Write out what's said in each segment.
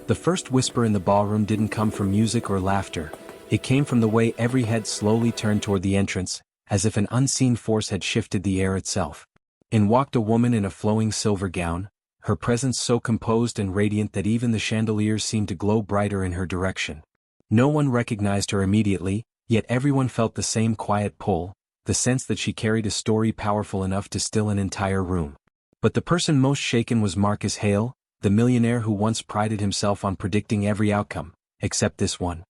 The first whisper in the ballroom didn't come from music or laughter. It came from the way every head slowly turned toward the entrance, as if an unseen force had shifted the air itself. In walked a woman in a flowing silver gown, her presence so composed and radiant that even the chandeliers seemed to glow brighter in her direction. No one recognized her immediately, yet everyone felt the same quiet pull, the sense that she carried a story powerful enough to still an entire room. But the person most shaken was Marcus Hale, the millionaire who once prided himself on predicting every outcome, except this one.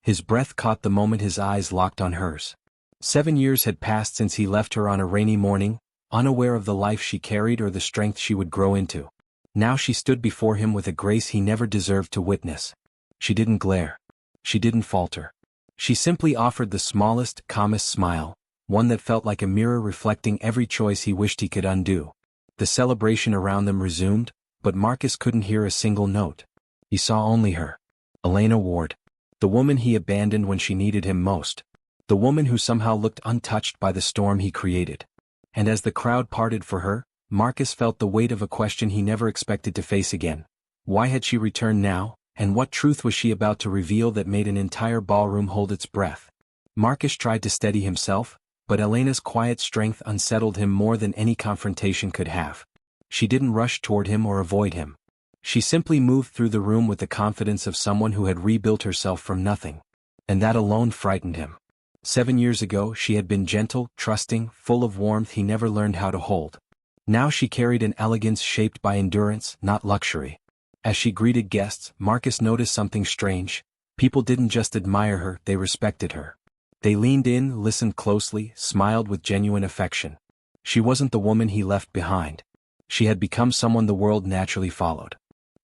His breath caught the moment his eyes locked on hers. 7 years had passed since he left her on a rainy morning, unaware of the life she carried or the strength she would grow into. Now she stood before him with a grace he never deserved to witness. She didn't glare. She didn't falter. She simply offered the smallest, calmest smile, one that felt like a mirror reflecting every choice he wished he could undo. The celebration around them resumed, but Marcus couldn't hear a single note. He saw only her. Elena Ward. The woman he abandoned when she needed him most. The woman who somehow looked untouched by the storm he created. And as the crowd parted for her, Marcus felt the weight of a question he never expected to face again. Why had she returned now, and what truth was she about to reveal that made an entire ballroom hold its breath? Marcus tried to steady himself, but Elena's quiet strength unsettled him more than any confrontation could have. She didn't rush toward him or avoid him. She simply moved through the room with the confidence of someone who had rebuilt herself from nothing. And that alone frightened him. 7 years ago she had been gentle, trusting, full of warmth he never learned how to hold. Now she carried an elegance shaped by endurance, not luxury. As she greeted guests, Marcus noticed something strange. People didn't just admire her, they respected her. They leaned in, listened closely, smiled with genuine affection. She wasn't the woman he left behind. She had become someone the world naturally followed.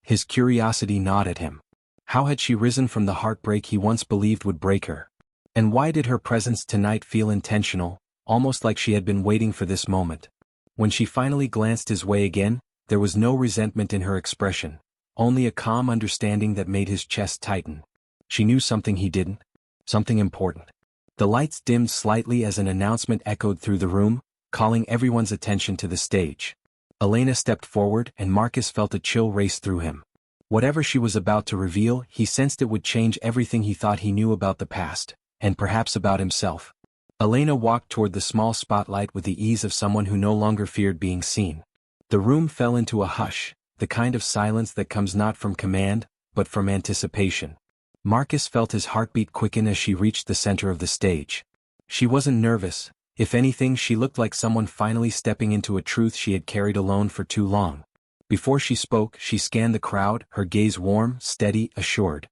His curiosity gnawed at him. How had she risen from the heartbreak he once believed would break her? And why did her presence tonight feel intentional, almost like she had been waiting for this moment? When she finally glanced his way again, there was no resentment in her expression, only a calm understanding that made his chest tighten. She knew something he didn't, something important. The lights dimmed slightly as an announcement echoed through the room, calling everyone's attention to the stage. Elena stepped forward and Marcus felt a chill race through him. Whatever she was about to reveal, he sensed it would change everything he thought he knew about the past, and perhaps about himself. Elena walked toward the small spotlight with the ease of someone who no longer feared being seen. The room fell into a hush, the kind of silence that comes not from command, but from anticipation. Marcus felt his heartbeat quicken as she reached the center of the stage. She wasn't nervous. If anything, she looked like someone finally stepping into a truth she had carried alone for too long. Before she spoke, she scanned the crowd, her gaze warm, steady, assured.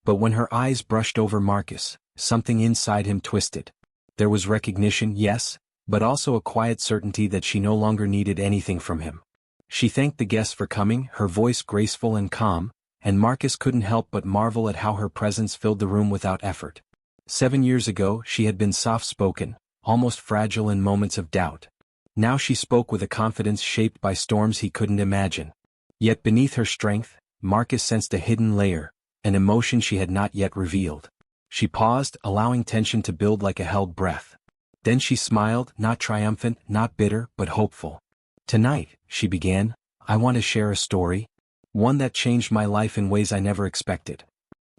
But when her eyes brushed over Marcus, something inside him twisted. There was recognition, yes, but also a quiet certainty that she no longer needed anything from him. She thanked the guests for coming, her voice graceful and calm, and Marcus couldn't help but marvel at how her presence filled the room without effort. 7 years ago, she had been soft-spoken, almost fragile in moments of doubt. Now she spoke with a confidence shaped by storms he couldn't imagine. Yet beneath her strength, Marcus sensed a hidden layer, an emotion she had not yet revealed. She paused, allowing tension to build like a held breath. Then she smiled, not triumphant, not bitter, but hopeful. "Tonight," she began, "I want to share a story. One that changed my life in ways I never expected."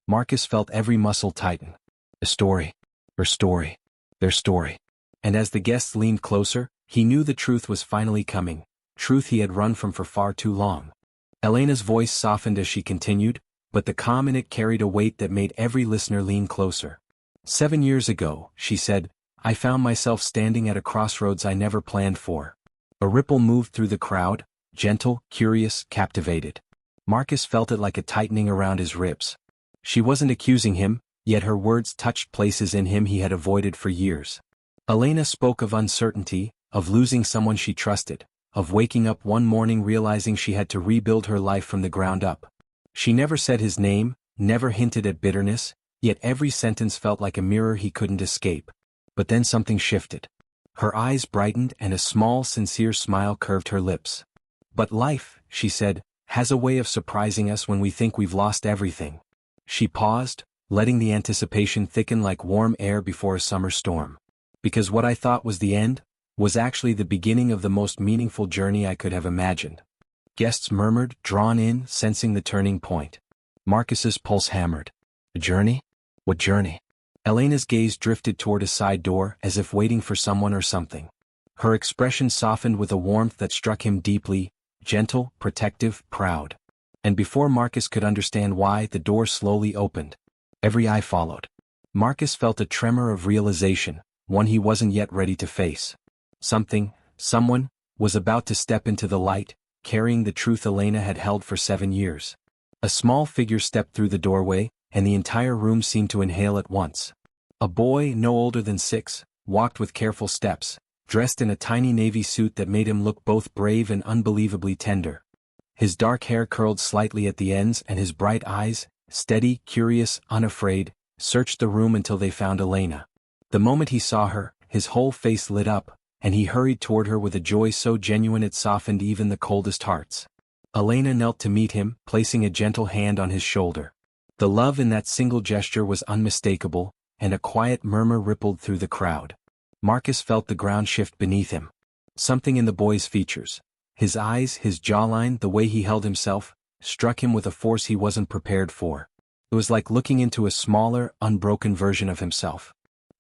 Marcus felt every muscle tighten. A story. Her story. Their story. And as the guests leaned closer, he knew the truth was finally coming, truth he had run from for far too long. Elena's voice softened as she continued, but the calm in it carried a weight that made every listener lean closer. 7 years ago, she said, I found myself standing at a crossroads I never planned for. A ripple moved through the crowd, gentle, curious, captivated. Marcus felt it like a tightening around his ribs. She wasn't accusing him, yet her words touched places in him he had avoided for years. Elena spoke of uncertainty, of losing someone she trusted, of waking up one morning realizing she had to rebuild her life from the ground up. She never said his name, never hinted at bitterness, yet every sentence felt like a mirror he couldn't escape. But then something shifted. Her eyes brightened and a small, sincere smile curved her lips. "But life," she said, "has a way of surprising us when we think we've lost everything." She paused, letting the anticipation thicken like warm air before a summer storm. "Because what I thought was the end, was actually the beginning of the most meaningful journey I could have imagined." Guests murmured, drawn in, sensing the turning point. Marcus's pulse hammered. A journey? What journey? Elena's gaze drifted toward a side door as if waiting for someone or something. Her expression softened with a warmth that struck him deeply, gentle, protective, proud. And before Marcus could understand why, the door slowly opened. Every eye followed. Marcus felt a tremor of realization, one he wasn't yet ready to face. Someone, was about to step into the light, carrying the truth Elena had held for 7 years. A small figure stepped through the doorway, and the entire room seemed to inhale at once. A boy, no older than 6, walked with careful steps, dressed in a tiny navy suit that made him look both brave and unbelievably tender. His dark hair curled slightly at the ends, and his bright eyes, steady, curious, unafraid, searched the room until they found Elena. The moment he saw her, his whole face lit up, and he hurried toward her with a joy so genuine it softened even the coldest hearts. Elena knelt to meet him, placing a gentle hand on his shoulder. The love in that single gesture was unmistakable, and a quiet murmur rippled through the crowd. Marcus felt the ground shift beneath him. Something in the boy's features, his eyes, his jawline, the way he held himself, struck him with a force he wasn't prepared for. It was like looking into a smaller, unbroken version of himself.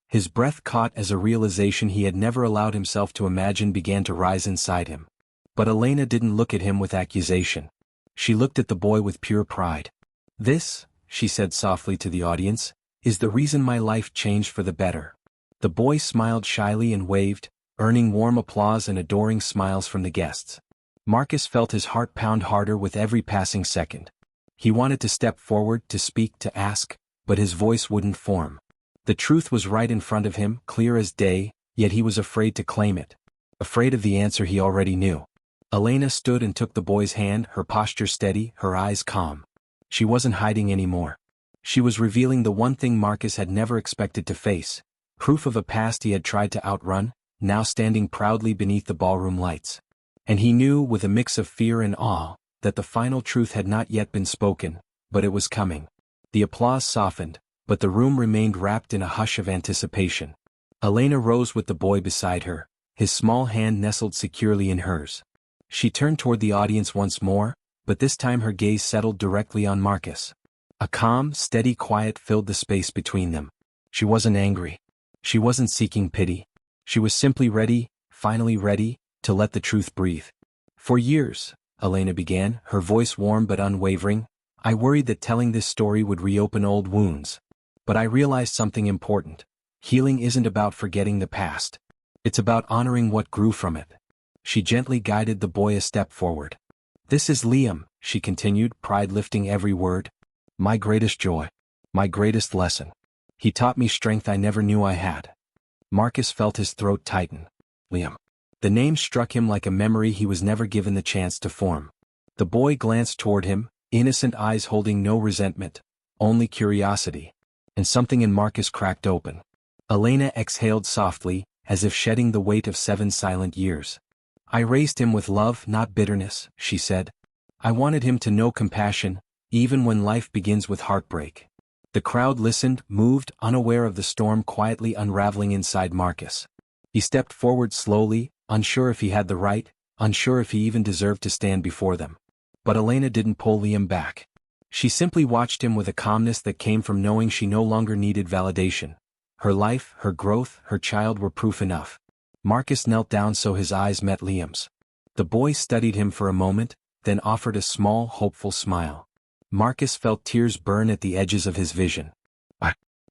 His breath caught as a realization he had never allowed himself to imagine began to rise inside him. But Elena didn't look at him with accusation. She looked at the boy with pure pride. "This," she said softly to the audience, "is the reason my life changed for the better." The boy smiled shyly and waved, earning warm applause and adoring smiles from the guests. Marcus felt his heart pound harder with every passing second. He wanted to step forward, to speak, to ask, but his voice wouldn't form. The truth was right in front of him, clear as day, yet he was afraid to claim it. Afraid of the answer he already knew. Elena stood and took the boy's hand, her posture steady, her eyes calm. She wasn't hiding anymore. She was revealing the one thing Marcus had never expected to face, proof of a past he had tried to outrun, now standing proudly beneath the ballroom lights. And he knew, with a mix of fear and awe, that the final truth had not yet been spoken, but it was coming. The applause softened, but the room remained wrapped in a hush of anticipation. Elena rose with the boy beside her, his small hand nestled securely in hers. She turned toward the audience once more, but this time her gaze settled directly on Marcus. A calm, steady quiet filled the space between them. She wasn't angry. She wasn't seeking pity. She was simply ready, finally ready, to let the truth breathe. "For years," Elena began, her voice warm but unwavering, "I worried that telling this story would reopen old wounds. But I realized something important. Healing isn't about forgetting the past. It's about honoring what grew from it." She gently guided the boy a step forward. "This is Liam," she continued, pride lifting every word. "My greatest joy. My greatest lesson. He taught me strength I never knew I had." Marcus felt his throat tighten. Liam. The name struck him like a memory he was never given the chance to form. The boy glanced toward him, innocent eyes holding no resentment, only curiosity. And something in Marcus cracked open. Elena exhaled softly, as if shedding the weight of 7 silent years. "I raised him with love, not bitterness," she said. "I wanted him to know compassion, even when life begins with heartbreak." The crowd listened, moved, unaware of the storm quietly unraveling inside Marcus. He stepped forward slowly, unsure if he had the right, unsure if he even deserved to stand before them. But Elena didn't pull Liam back. She simply watched him with a calmness that came from knowing she no longer needed validation. Her life, her growth, her child were proof enough. Marcus knelt down so his eyes met Liam's. The boy studied him for a moment, then offered a small, hopeful smile. Marcus felt tears burn at the edges of his vision.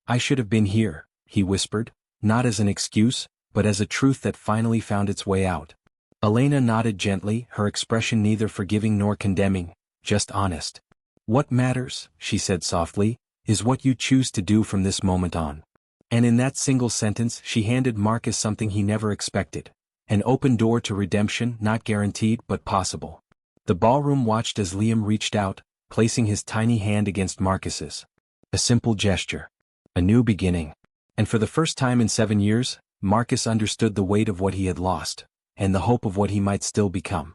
I should have been here," he whispered, not as an excuse, but as a truth that finally found its way out. Elena nodded gently, her expression neither forgiving nor condemning, just honest. "What matters," she said softly, "is what you choose to do from this moment on." And in that single sentence she handed Marcus something he never expected. An open door to redemption, not guaranteed but possible. The ballroom watched as Liam reached out, placing his tiny hand against Marcus's. A simple gesture. A new beginning. And for the first time in 7 years, Marcus understood the weight of what he had lost, and the hope of what he might still become.